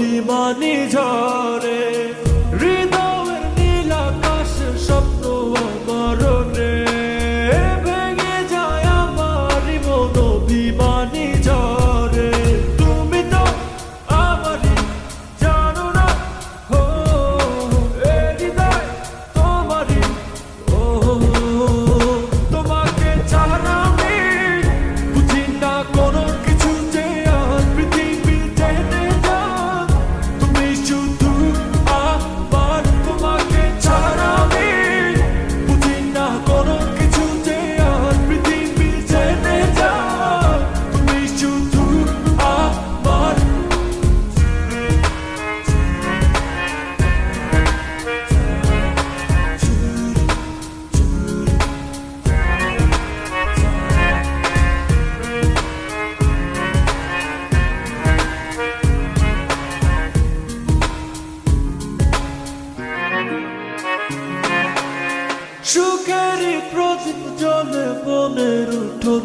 অভিমানী ঝরে হৃদয়ের নীল আকাশের স্বপ্ন অমরণে ভেঙে যায় আমার মন অভিমানী ঝরে তুমি তো আমারই জানো না ও এ হৃদয় তোমারই ও তোমাকে ছাড়া আমি বুঝি না কোনো কিছু যে আর পৃথিবীর টেনে যান তুমি শুধু আমার তোমাকে ছাড়া আমি বুঝি না কোনো কিছু যে আর পৃথিবীর টেনে যান তুমি শুধু আমার সুখেরই প্রদীপ জ্বলে মনের উঠোন